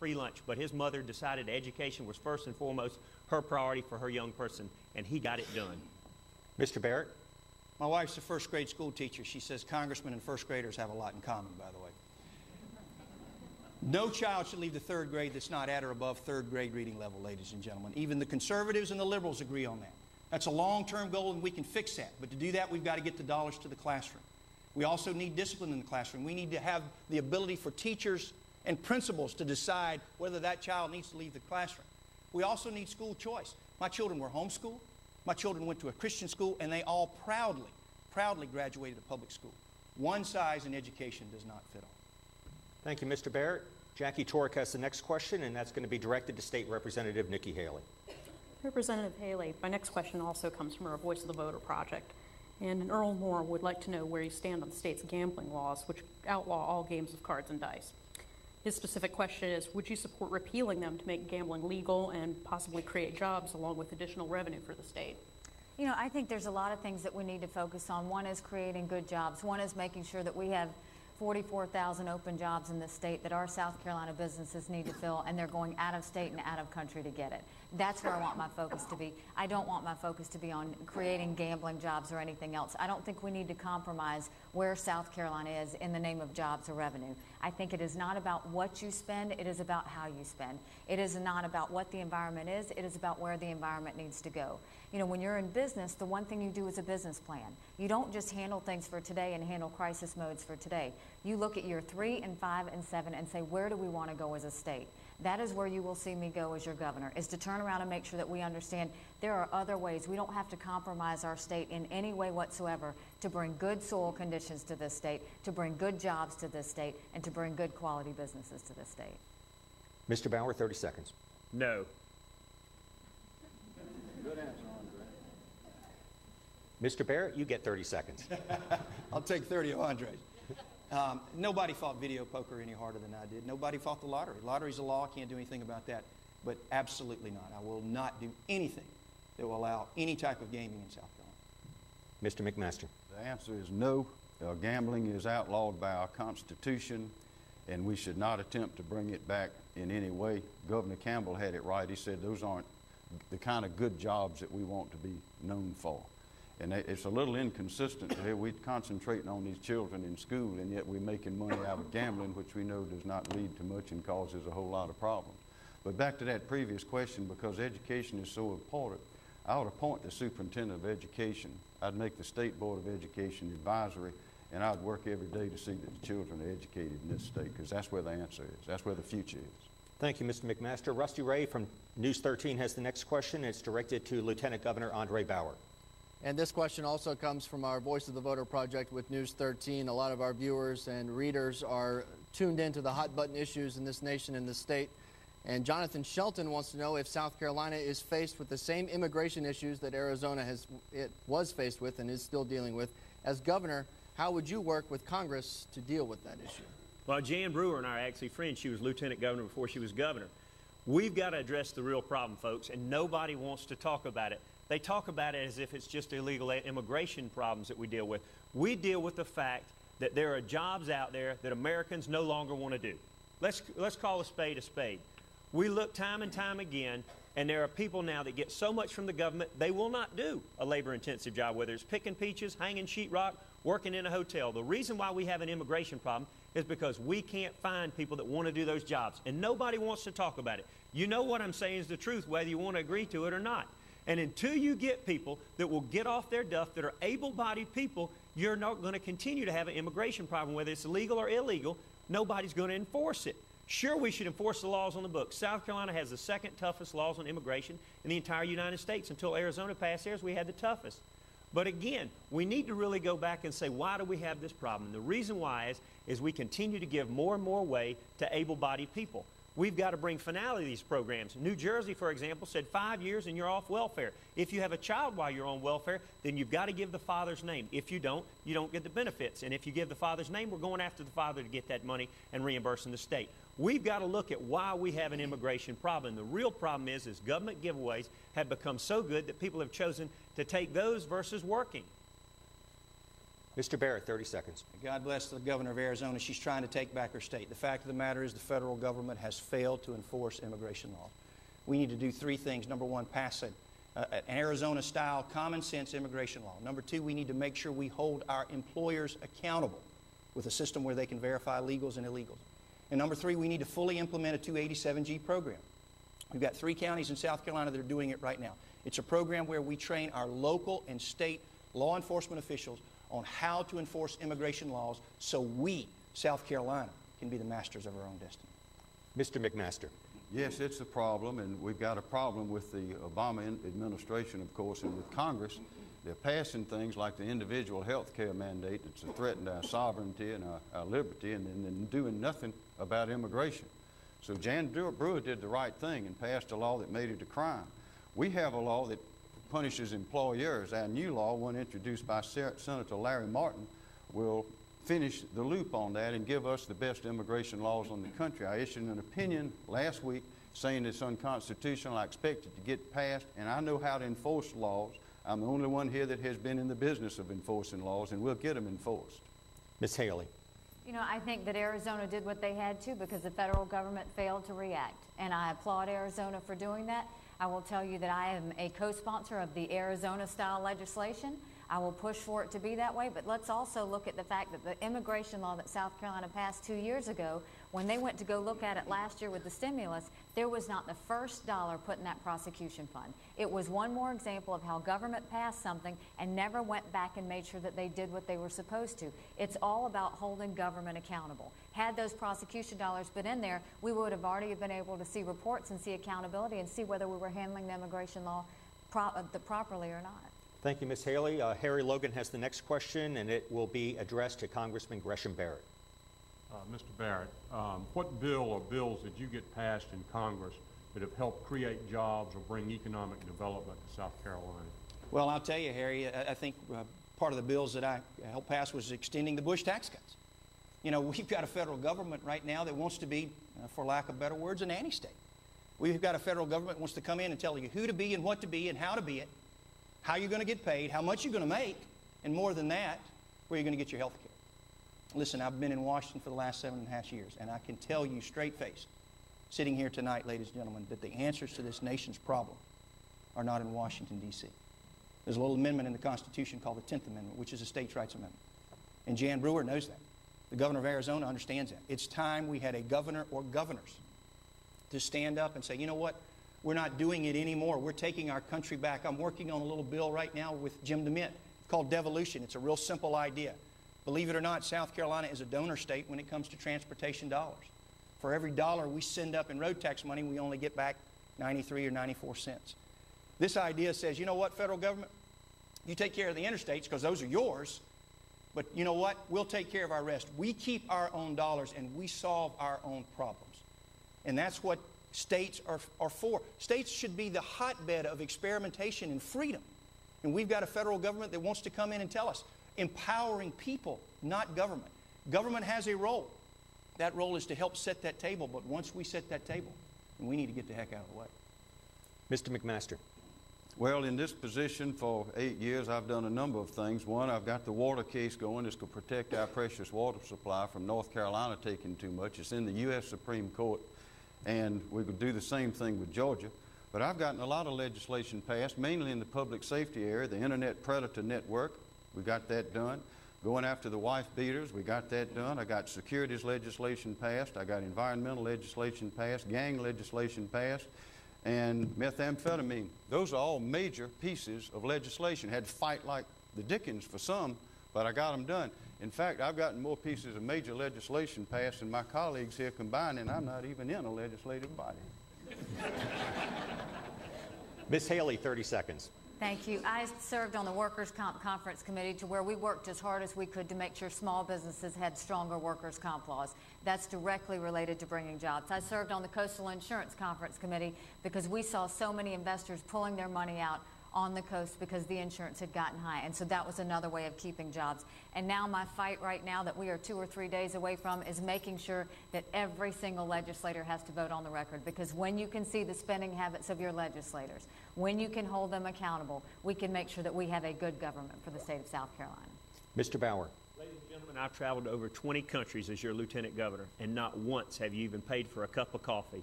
free lunch, but his mother decided education was first and foremost her priority for her young person, and he got it done. Mr. Barrett? My wife's a first grade school teacher. She says congressmen and first graders have a lot in common, by the way. No child should leave the third grade that's not at or above third grade reading level, ladies and gentlemen. Even the conservatives and the liberals agree on that. That's a long-term goal, and we can fix that. But to do that, we've got to get the dollars to the classroom. We also need discipline in the classroom. We need to have the ability for teachers and principals to decide whether that child needs to leave the classroom. We also need school choice. My children were homeschooled. My children went to a Christian school, and they all proudly graduated to public school. One size in education does not fit all. Thank you, Mr. Barrett. Jackie Torek has the next question, and that's going to be directed to State Representative Nikki Haley. Representative Haley, my next question also comes from our Voice of the Voter project. And Earl Moore would like to know where you stand on the state's gambling laws, which outlaw all games of cards and dice. His specific question is, would you support repealing them to make gambling legal and possibly create jobs along with additional revenue for the state? You know, I think there's a lot of things that we need to focus on. One is creating good jobs. One is making sure that we have 44,000 open jobs in this state that our South Carolina businesses need to fill, and they're going out of state and out of country to get it. That's where I want my focus to be. I don't want my focus to be on creating gambling jobs or anything else. I don't think we need to compromise where South Carolina is in the name of jobs or revenue. I think it is not about what you spend, it is about how you spend. It is not about what the environment is, it is about where the environment needs to go. You know, when you're in business, the one thing you do is a business plan. You don't just handle things for today and handle crisis modes for today. You look at year 3 and 5 and 7 and say, where do we want to go as a state? That is where you will see me go as your governor, is to turn around and make sure that we understand there are other ways. We don't have to compromise our state in any way whatsoever to bring good soil conditions to this state, to bring good jobs to this state, and to bring good quality businesses to this state. Mr. Bauer, 30 seconds. No. Good answer, Andre. Mr. Barrett, you get 30 seconds. I'll take 30 of Andre's. Nobody fought video poker any harder than I did. Nobody fought the lottery. Lottery's a law. I can't do anything about that. But absolutely not. I will not do anything that will allow any type of gaming in South Carolina. Mr. McMaster. The answer is no. Gambling is outlawed by our Constitution, and we should not attempt to bring it back in any way. Governor Campbell had it right. He said those aren't the kind of good jobs that we want to be known for. And it's a little inconsistent here. We're concentrating on these children in school, and yet we're making money out of gambling, which we know does not lead to much and causes a whole lot of problems. But back to that previous question, because education is so important, I would appoint the superintendent of education. I'd make the State Board of Education advisory, and I'd work every day to see that the children are educated in this state, because that's where the answer is. That's where the future is. Thank you, Mr. McMaster. Rusty Ray from News 13 has the next question. It's directed to Lieutenant Governor Andre Bauer. And this question also comes from our Voice of the Voter project with News 13. A lot of our viewers and readers are tuned into the hot button issues in this nation and this state. And Jonathan Shelton wants to know if South Carolina is faced with the same immigration issues that Arizona was faced with and is still dealing with. As governor, how would you work with Congress to deal with that issue? Well, Jan Brewer and I are actually friends. She was lieutenant governor before she was governor. We've got to address the real problem, folks, and nobody wants to talk about it. They talk about it as if it's just illegal immigration problems that we deal with. We deal with the fact that there are jobs out there that Americans no longer want to do. Let's call a spade a spade. We look time and time again, and there are people now that get so much from the government, they will not do a labor-intensive job, whether it's picking peaches, hanging sheetrock, working in a hotel. The reason why we have an immigration problem is because we can't find people that want to do those jobs, and nobody wants to talk about it. You know what I'm saying is the truth, whether you want to agree to it or not. And until you get people that will get off their duff, that are able-bodied people, you're not going to continue to have an immigration problem, whether it's legal or illegal. Nobody's going to enforce it. Sure, we should enforce the laws on the books. South Carolina has the second toughest laws on immigration in the entire United States. Until Arizona passed theirs, we had the toughest. But again, we need to really go back and say, why do we have this problem? And the reason why is we continue to give more and more way to able-bodied people. We've got to bring finality to these programs. New Jersey, for example, said 5 years and you're off welfare. If you have a child while you're on welfare, then you've got to give the father's name. If you don't get the benefits. And if you give the father's name, we're going after the father to get that money and reimbursing the state. We've got to look at why we have an immigration problem. The real problem is government giveaways have become so good that people have chosen to take those versus working. Mr. Barrett, 30 seconds. God bless the governor of Arizona. She's trying to take back her state. The fact of the matter is the federal government has failed to enforce immigration law. We need to do three things. Number one, pass an Arizona-style common sense immigration law. Number two, we need to make sure we hold our employers accountable with a system where they can verify legals and illegals. And number three, we need to fully implement a 287G program. We've got 3 counties in South Carolina that are doing it right now. It's a program where we train our local and state law enforcement officials on how to enforce immigration laws so we, South Carolina, can be the masters of our own destiny. Mr. McMaster. Yes, it's a problem, and we've got a problem with the Obama administration, of course, and with Congress. They're passing things like the individual health care mandate that's a threat to our sovereignty and our liberty, and then doing nothing about immigration. So Jan Brewer did the right thing and passed a law that made it a crime. We have a law that punishes employers. Our new law, one introduced by Senator Larry Martin, will finish the loop on that and give us the best immigration laws on the country. I issued an opinion last week saying it's unconstitutional. I expect it to get passed, and I know how to enforce laws. I'm the only one here that has been in the business of enforcing laws, and we'll get them enforced. Ms. Haley. You know, I think that Arizona did what they had to because the federal government failed to react, and I applaud Arizona for doing that. I will tell you that I am a co-sponsor of the Arizona-style legislation. I will push for it to be that way, but let's also look at the fact that the immigration law that South Carolina passed 2 years ago, when they went to go look at it last year with the stimulus, there was not the first dollar put in that prosecution fund. It was one more example of how government passed something and never went back and made sure that they did what they were supposed to. It's all about holding government accountable. Had those prosecution dollars been in there, we would have already been able to see reports and see accountability and see whether we were handling the immigration law properly or not. Thank you, Ms. Haley. Harry Logan has the next question, and it will be addressed to Congressman Gresham Barrett. Mr. Barrett, what bill or bills did you get passed in Congress that have helped create jobs or bring economic development to South Carolina? Well, I'll tell you, Harry, I think part of the bills that I helped pass was extending the Bush tax cuts. You know, we've got a federal government right now that wants to be, for lack of better words, a nanny state. We've got a federal government that wants to come in and tell you who to be and what to be and how to be it, how you're going to get paid, how much you're going to make, and more than that, where you're going to get your health care. Listen, I've been in Washington for the last 7.5 years, and I can tell you straight-faced, sitting here tonight, ladies and gentlemen, that the answers to this nation's problem are not in Washington, D.C. There's a little amendment in the Constitution called the 10th Amendment, which is a states' rights amendment. And Jan Brewer knows that. The governor of Arizona understands that. It's time we had a governor or governors to stand up and say, you know what, we're not doing it anymore. We're taking our country back. I'm working on a little bill right now with Jim DeMint called devolution. It's a real simple idea. Believe it or not, South Carolina is a donor state when it comes to transportation dollars. For every dollar we send up in road tax money, we only get back 93 or 94 cents. This idea says, you know what, federal government, you take care of the interstates because those are yours, but you know what, we'll take care of our rest. We keep our own dollars and we solve our own problems. And that's what states are for. States should be the hotbed of experimentation and freedom. And we've got a federal government that wants to come in and tell us, empowering people, not government. Government has a role. That role is to help set that table, but once we set that table, then we need to get the heck out of the way. Mr. McMaster. Well, in this position for 8 years, I've done a number of things. One, I've got the water case going. It's to protect our precious water supply from North Carolina taking too much. It's in the U.S. Supreme Court, and we could do the same thing with Georgia. But I've gotten a lot of legislation passed, mainly in the public safety area, the Internet Predator Network. We got that done. Going after the wife beaters, we got that done. I got securities legislation passed. I got environmental legislation passed, gang legislation passed, and methamphetamine. Those are all major pieces of legislation. Had to fight like the Dickens for some, but I got them done. In fact, I've gotten more pieces of major legislation passed than my colleagues here combined, and I'm not even in a legislative body. Ms. Haley, 30 seconds. Thank you. I served on the Workers' Comp Conference Committee to where we worked as hard as we could to make sure small businesses had stronger workers' comp laws. That's directly related to bringing jobs. I served on the Coastal Insurance Conference Committee because we saw so many investors pulling their money out on the coast because the insurance had gotten high. And so that was another way of keeping jobs. And now my fight right now that we are 2 or 3 days away from is making sure that every single legislator has to vote on the record, because when you can see the spending habits of your legislators, when you can hold them accountable, we can make sure that we have a good government for the state of South Carolina. Mr. Bauer. Ladies and gentlemen, I've traveled to over 20 countries as your lieutenant governor, and not once have you even paid for a cup of coffee.